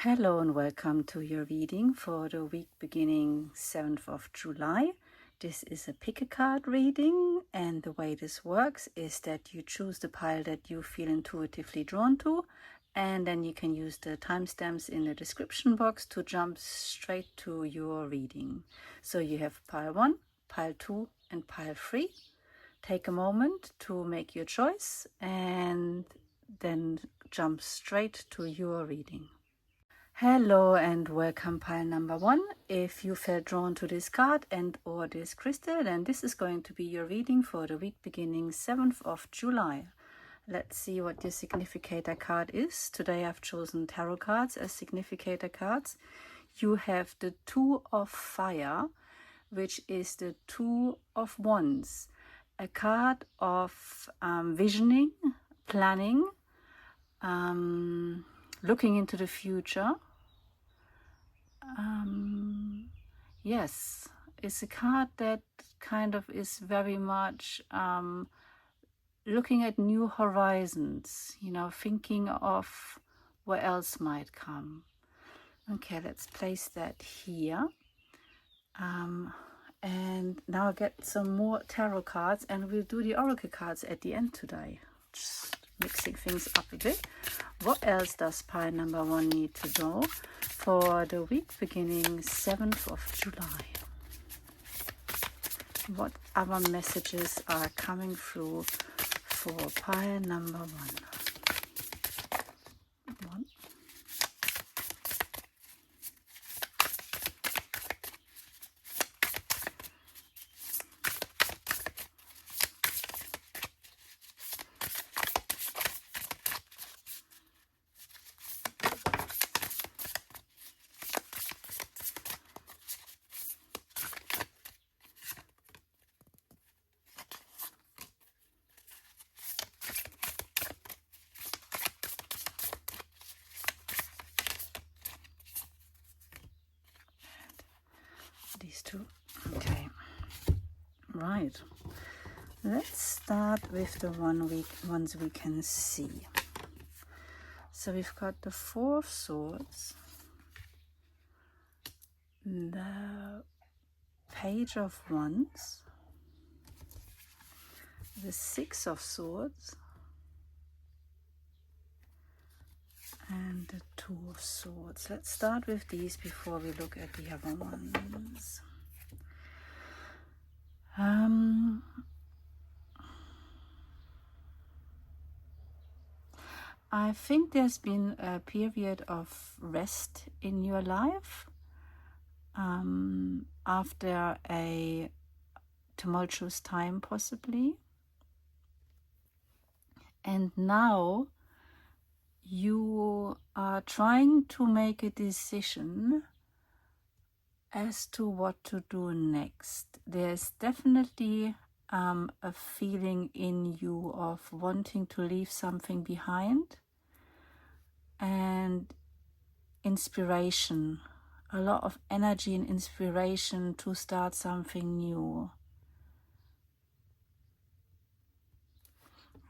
Hello and welcome to your reading for the week beginning 7th of July. This is a pick a card reading, and the way this works is that you choose the pile that you feel intuitively drawn to, and then you can use the timestamps in the description box to jump straight to your reading. So you have pile 1, pile 2 and pile 3. Take a moment to make your choice and then jump straight to your reading. Hello and welcome pile number 1. If you felt drawn to this card and or this crystal, then this is going to be your reading for the week beginning 7th of July. Let's see what your significator card is. Today I've chosen tarot cards as significator cards. You have the Two of Fire, which is the Two of Wands, a card of visioning, planning, looking into the future. Yes, it's a card that kind of is very much looking at new horizons, thinking of what else might come. Okay, let's place that here. And now I'll get some more tarot cards and we'll do the oracle cards at the end today. Just mixing things up a bit. What else does pile number 1 need to know for the week beginning 7th of July? What other messages are coming through for pile number 1? These two. Okay, right, let's start with the ones we can see. So we've got the Four of Swords, the Page of Wands, the Six of Swords, and the Two of Swords. Let's start with these before we look at the other ones. I think there's been a period of rest in your life after a tumultuous time possibly, and now you are trying to make a decision as to what to do next. There's definitely a feeling in you of wanting to leave something behind, and inspiration, a lot of energy and inspiration to start something new.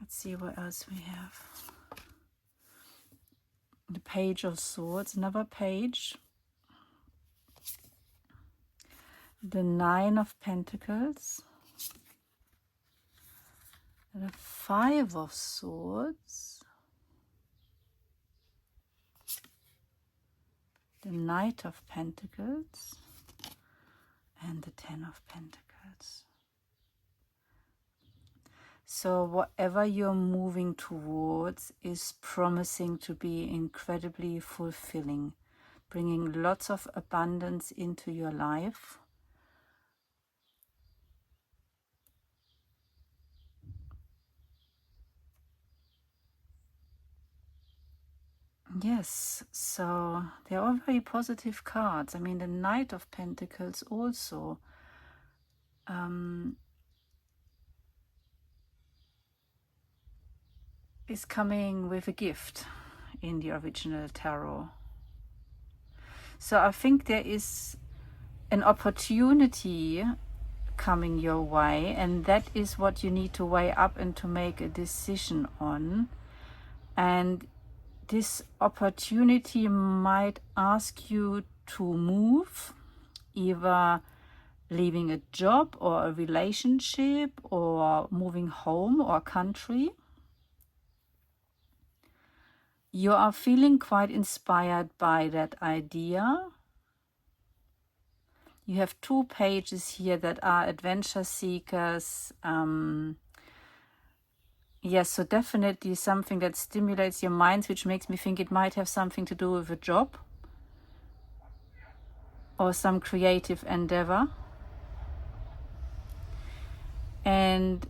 Let's see what else we have. The Page of Swords, another page. The Nine of Pentacles. The Five of Swords. The Knight of Pentacles. And the Ten of Pentacles. So whatever you're moving towards is promising to be incredibly fulfilling, bringing lots of abundance into your life. Yes, so they're all very positive cards. I mean, the Knight of Pentacles also is coming with a gift in the original tarot. So I think there is an opportunity coming your way, and that is what you need to weigh up and to make a decision on. And this opportunity might ask you to move, either leaving a job or a relationship or moving home or country. You are feeling quite inspired by that idea. You have 2 pages here that are adventure seekers. Yes, so definitely something that stimulates your minds, which makes me think it might have something to do with a job or some creative endeavor. And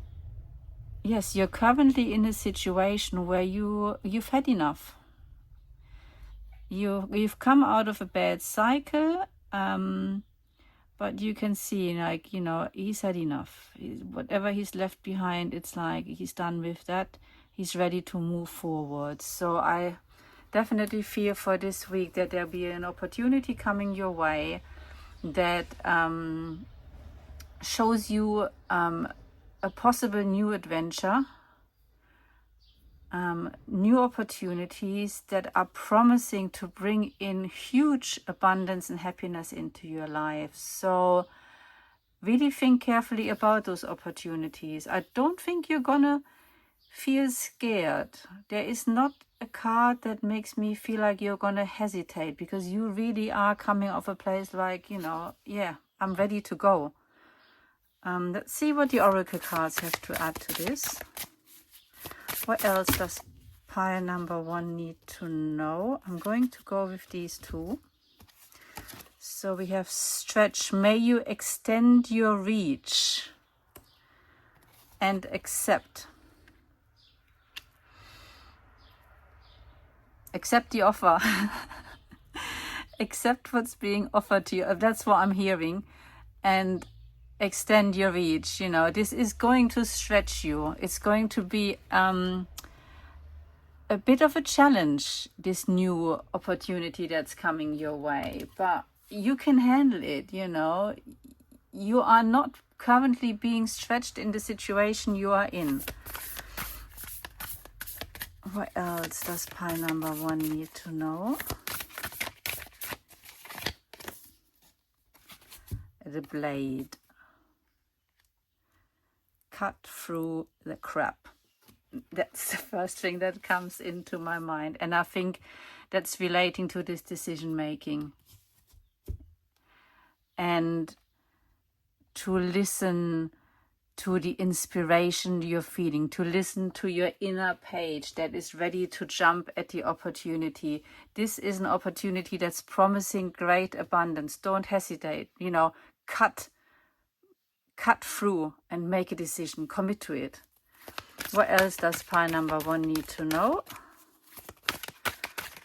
yes, you're currently in a situation where you've had enough. You've come out of a bad cycle, but you can see, like, you know, he's had enough. Whatever he's left behind, it's like he's done with that. He's ready to move forward. So I definitely feel for this week that there'll be an opportunity coming your way that shows you a possible new adventure, new opportunities that are promising to bring in huge abundance and happiness into your life. So really think carefully about those opportunities. I don't think you're gonna feel scared. There is not a card that makes me feel like you're gonna hesitate, because you really are coming off a place like, you know, yeah, I'm ready to go. Let's see what the oracle cards have to add to this. What else does pile number 1 need to know? I'm going to go with these 2. So we have stretch. May you extend your reach and accept. Accept the offer. Accept what's being offered to you. That's what I'm hearing. And extend your reach. You know, this is going to stretch you. It's going to be a bit of a challenge, this new opportunity that's coming your way, but you can handle it. You know, you are not currently being stretched in the situation you are in. What else does pile number 1 need to know? The blade. Cut through the crap. That's the first thing that comes into my mind. And I think that's relating to this decision making. And to listen to the inspiration you're feeling, to listen to your inner page that is ready to jump at the opportunity. This is an opportunity that's promising great abundance. Don't hesitate, you know, cut through and make a decision, commit to it. What else does pile number 1 need to know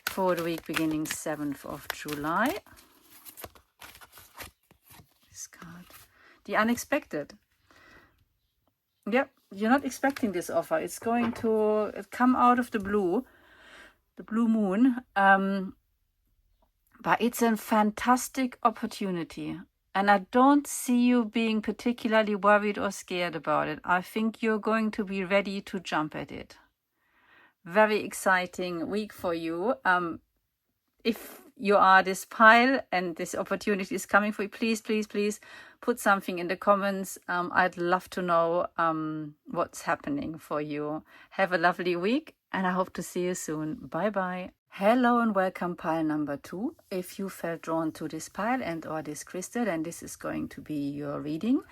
for the week beginning 7th of July? This card. The unexpected. Yep, you're not expecting this offer. It's going to come out of the blue moon. But it's a fantastic opportunity. And I don't see you being particularly worried or scared about it. I think you're going to be ready to jump at it. Very exciting week for you. If you are this pile and this opportunity is coming for you, please, please, please put something in the comments. I'd love to know what's happening for you. Have a lovely week, and I hope to see you soon. Bye-bye. Hello and welcome, pile number 2. If you felt drawn to this pile and or this crystal, then this is going to be your reading.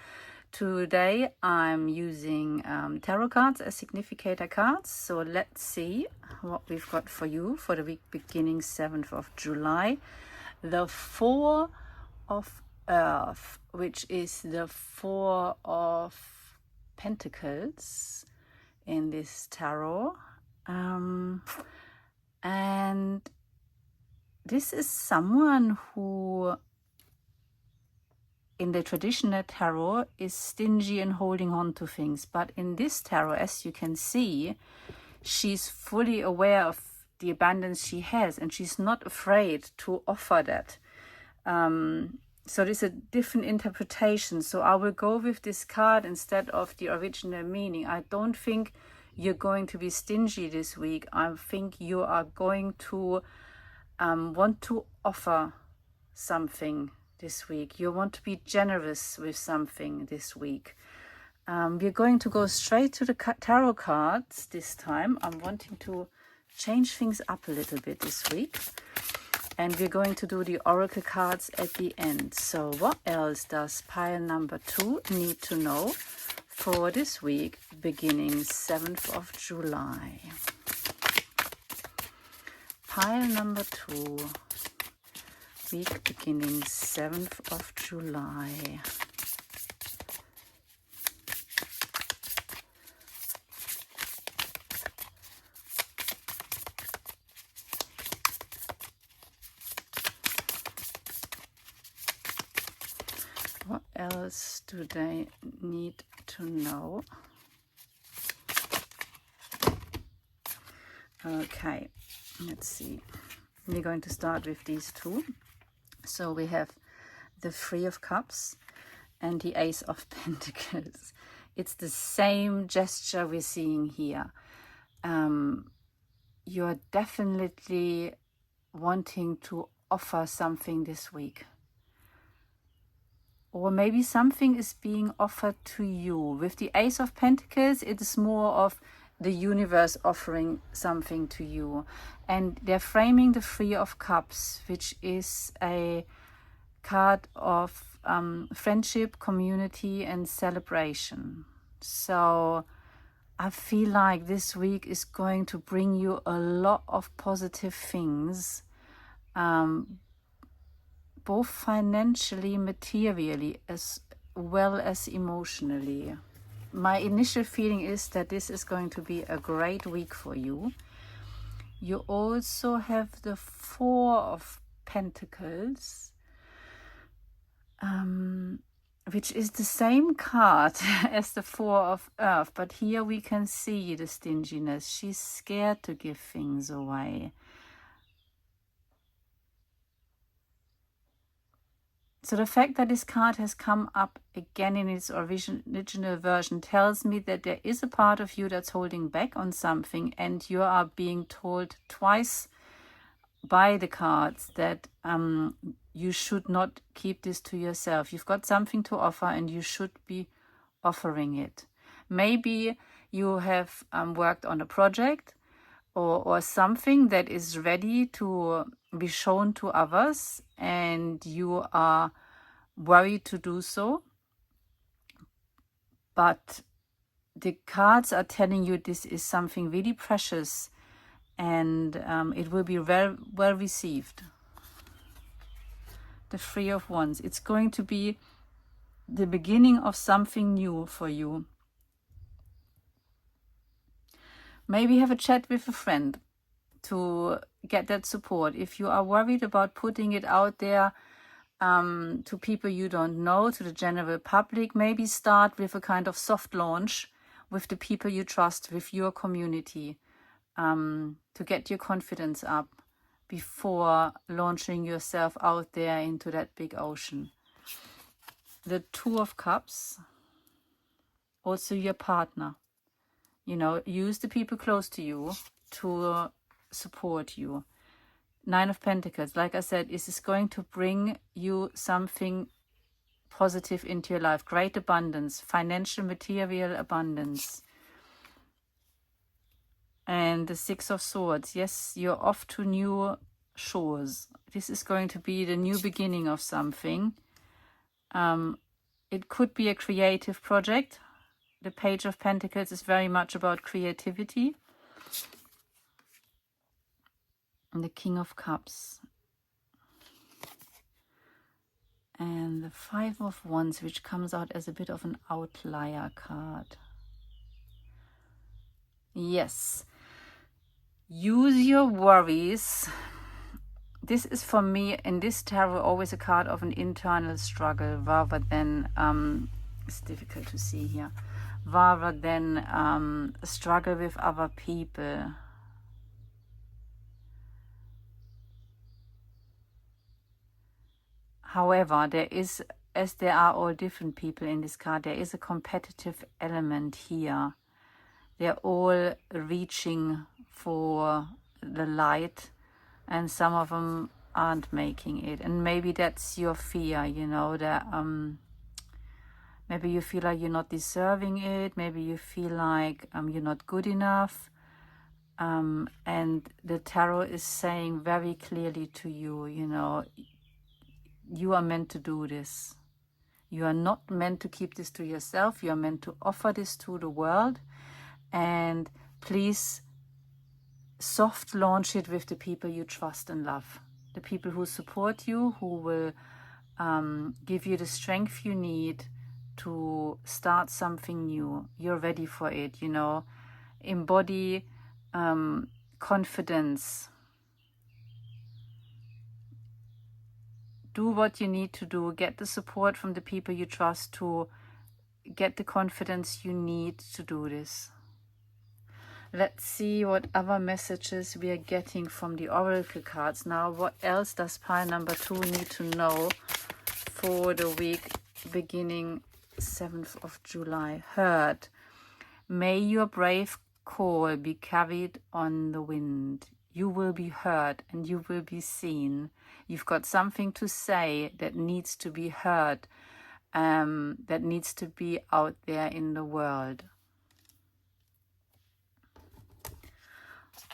Today I'm using tarot cards as significator cards. So let's see what we've got for you for the week beginning 7th of July. The 4 of Earth, which is the 4 of Pentacles in this tarot. And this is someone who, in the traditional tarot, is stingy and holding on to things. But in this tarot, as you can see, she's fully aware of the abundance she has, and she's not afraid to offer that. So there's a different interpretation. So I will go with this card instead of the original meaning. I don't think you're going to be stingy this week. I think you are going to want to offer something this week. You want to be generous with something this week. We're going to go straight to the tarot cards this time. I'm wanting to change things up a little bit this week. And we're going to do the oracle cards at the end. So what else does pile number 2 need to know for this week, beginning 7th of July? Pile number 2, week beginning 7th of July. What else do they need to know? Okay, let's see. We're going to start with these two. So we have the Three of Cups and the Ace of Pentacles. It's the same gesture we're seeing here. You're definitely wanting to offer something this week. Or maybe something is being offered to you. With the Ace of Pentacles, it is more of the universe offering something to you. And they're framing the Three of Cups, which is a card of friendship, community, and celebration. So I feel like this week is going to bring you a lot of positive things, both financially, materially, as well as emotionally. My initial feeling is that this is going to be a great week for you. You also have the Four of Pentacles, which is the same card as the Four of Earth, but here we can see the stinginess. She's scared to give things away. So the fact that this card has come up again in its original version tells me that there is a part of you that's holding back on something, and you are being told twice by the cards that you should not keep this to yourself. You've got something to offer and you should be offering it. Maybe you have worked on a project or something that is ready to be shown to others, and you are worried to do so. But the cards are telling you this is something really precious, and it will be well received. The Three of Wands. It's going to be the beginning of something new for you. Maybe have a chat with a friend to get that support. If you are worried about putting it out there to people you don't know, to the general public, maybe start with a kind of soft launch with the people you trust, with your community, to get your confidence up before launching yourself out there into that big ocean. The Two of Cups, also your partner. You know, use the people close to you to support you. Nine of Pentacles, like I said, is this going to bring you something positive into your life. Great abundance, financial, material abundance. And the Six of Swords. Yes, you're off to new shores. This is going to be the new beginning of something. It could be a creative project. The Page of Pentacles is very much about creativity. And the King of Cups. And the Five of Wands, which comes out as a bit of an outlier card. Yes. Use your worries. This is for me, in this tarot, always a card of an internal struggle rather than, it's difficult to see here, rather than a struggle with other people. However, there is, as there are all different people in this card, there is a competitive element here. they're all reaching for the light, and some of them aren't making it. And maybe that's your fear, you know, that maybe you feel like you're not deserving it, maybe you feel like you're not good enough. And the tarot is saying very clearly to you, you know, you are meant to do this. You are not meant to keep this to yourself. You are meant to offer this to the world. And please soft launch it with the people you trust and love. The people who support you, who will give you the strength you need to start something new. You're ready for it, you know. Embody confidence. Do what you need to do. Get the support from the people you trust to get the confidence you need to do this. Let's see what other messages we are getting from the oracle cards. Now, what else does pile number 2 need to know for the week beginning 7th of July? Heard. May your brave call be carried on the wind. You will be heard and you will be seen. You've got something to say that needs to be heard, that needs to be out there in the world.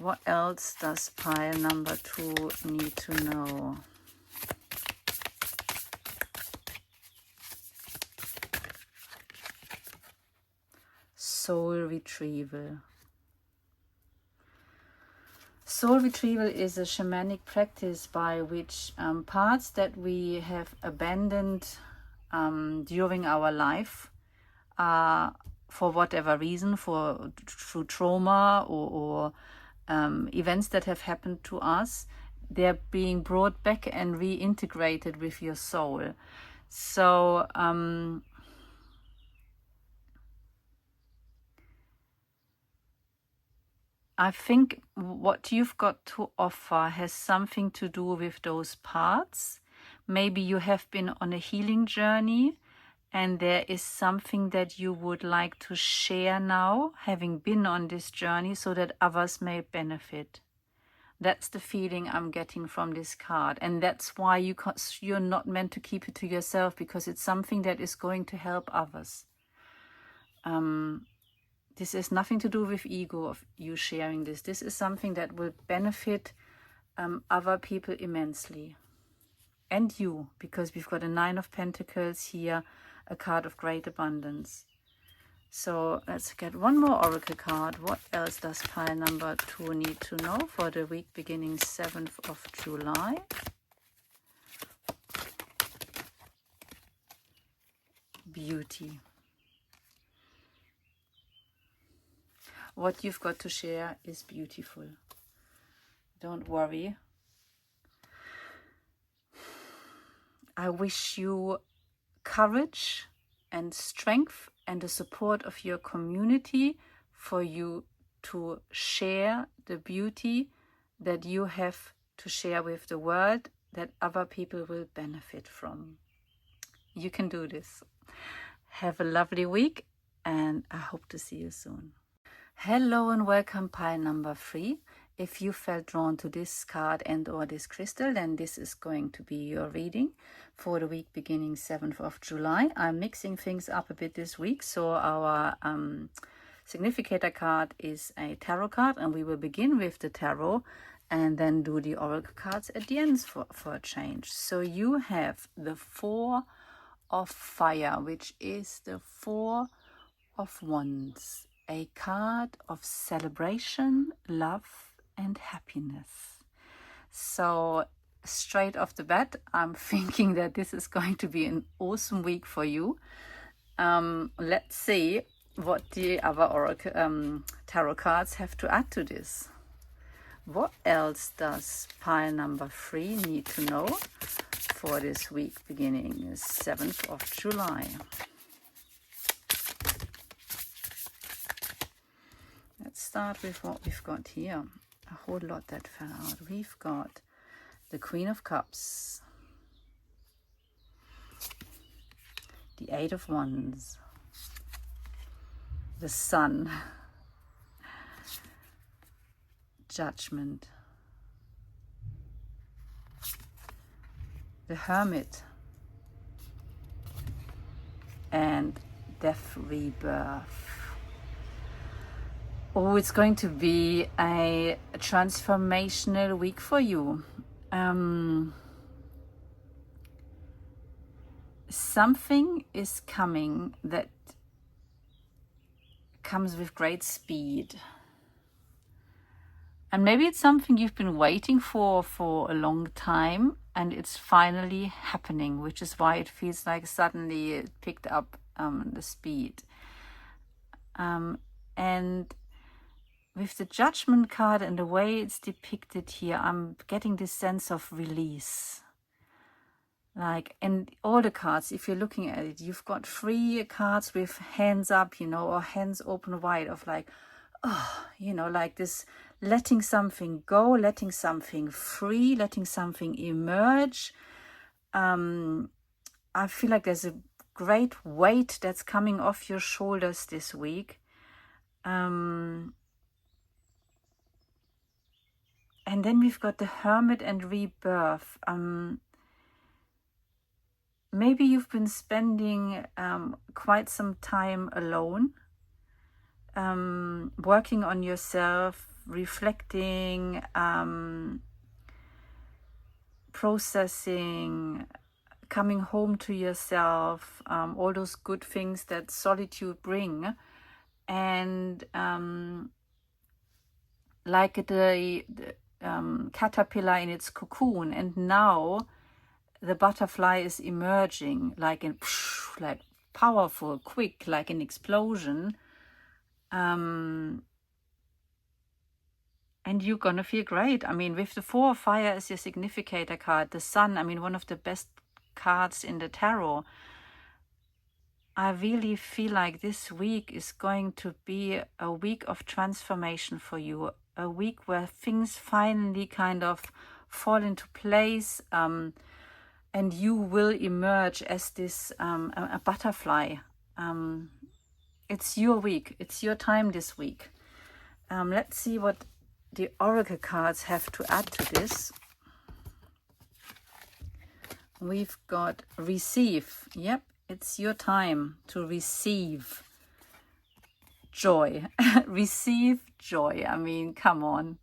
What else does pile number 2 need to know? Soul retrieval. Soul retrieval is a shamanic practice by which parts that we have abandoned during our life, for whatever reason, through trauma or events that have happened to us, they're being brought back and reintegrated with your soul. So I think what you've got to offer has something to do with those parts. Maybe you have been on a healing journey and there is something that you would like to share now, having been on this journey, so that others may benefit. That's the feeling I'm getting from this card. And that's why you're not meant to keep it to yourself, because it's something that is going to help others. This has nothing to do with ego of you sharing this. This is something that will benefit other people immensely. And you, because we've got a 9 of Pentacles here, a card of great abundance. So let's get one more oracle card. What else does pile number 2 need to know for the week beginning 7th of July? Beauty. What you've got to share is beautiful. Don't worry. I wish you courage and strength and the support of your community for you to share the beauty that you have to share with the world, that other people will benefit from. You can do this. Have a lovely week, and I hope to see you soon. Hello and welcome, pile number 3. If you felt drawn to this card and or this crystal, then this is going to be your reading for the week beginning 7th of July. I'm mixing things up a bit this week, so our significator card is a tarot card, and we will begin with the tarot and then do the oracle cards at the end for a change. So you have the 4 of Fire, which is the 4 of Wands. A card of celebration, love, and happiness. So straight off the bat, I'm thinking that this is going to be an awesome week for you. Let's see what the other oracle tarot cards have to add to this. What else does pile number 3 need to know for this week beginning 7th of July? Let's start with what we've got here. A whole lot that fell out. We've got the Queen of Cups, the 8 of Wands, the Sun, Judgment, the Hermit, and Death Rebirth. Oh, it's going to be a transformational week for you. Something is coming that comes with great speed. And maybe it's something you've been waiting for a long time, and it's finally happening, which is why it feels like suddenly it picked up the speed. And with the Judgment card and the way it's depicted here, I'm getting this sense of release. Like in all the cards, if you're looking at it, you've got 3 cards with hands up, you know, or hands open wide, of like, oh, you know, like this, letting something go, letting something free, letting something emerge. I feel like there's a great weight that's coming off your shoulders this week. And then we've got the Hermit and Rebirth. Maybe you've been spending quite some time alone, working on yourself, reflecting, processing, coming home to yourself, all those good things that solitude bring. And like the caterpillar in its cocoon, and now the butterfly is emerging, like like powerful, quick, like an explosion. And you're gonna feel great. I mean, with the 4 of Fire as your significator card, the Sun, I mean, one of the best cards in the tarot. I really feel like this week is going to be a week of transformation for you, a week where things finally kind of fall into place, and you will emerge as this a butterfly. It's your week, it's your time this week. Let's see what the Oracle cards have to add to this. We've got Receive. Yep, it's your time to receive joy. Receive joy. I mean, come on.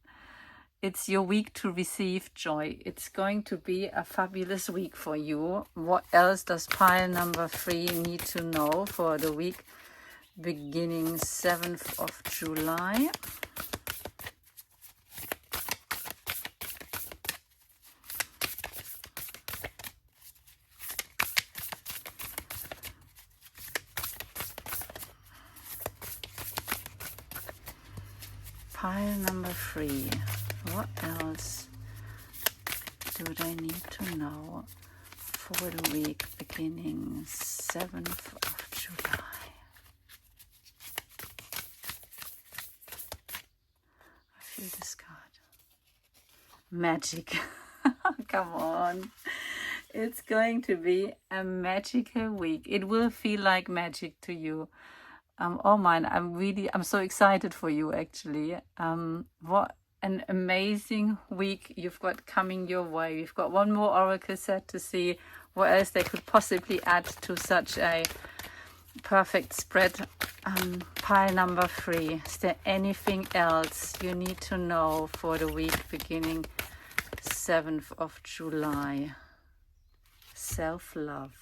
It's your week to receive joy. It's going to be a fabulous week for you. What else does pile number 3 need to know for the week beginning 7th of July? Pile number 3. What else do they need to know for the week beginning 7th of July? I feel this card. Magic. Come on. It's going to be a magical week. It will feel like magic to you. Oh man, I'm so excited for you, actually. What an amazing week you've got coming your way. We've got one more oracle set to see what else they could possibly add to such a perfect spread. Pile number 3. Is there anything else you need to know for the week beginning 7th of July? Self-love.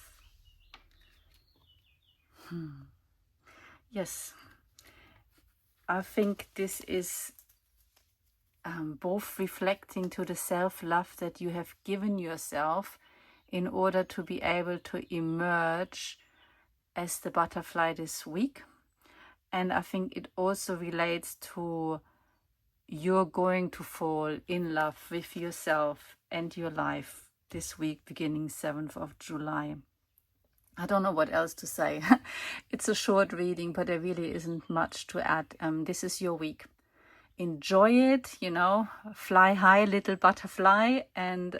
Yes, I think this is both reflecting to the self-love that you have given yourself in order to be able to emerge as the butterfly this week. And I think it also relates to you're going to fall in love with yourself and your life this week beginning 7th of July. I don't know what else to say. It's a short reading, but there really isn't much to add. This is your week. Enjoy it, you know, fly high, little butterfly. And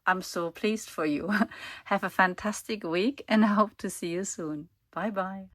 I'm so pleased for you. Have a fantastic week, and I hope to see you soon. Bye-bye.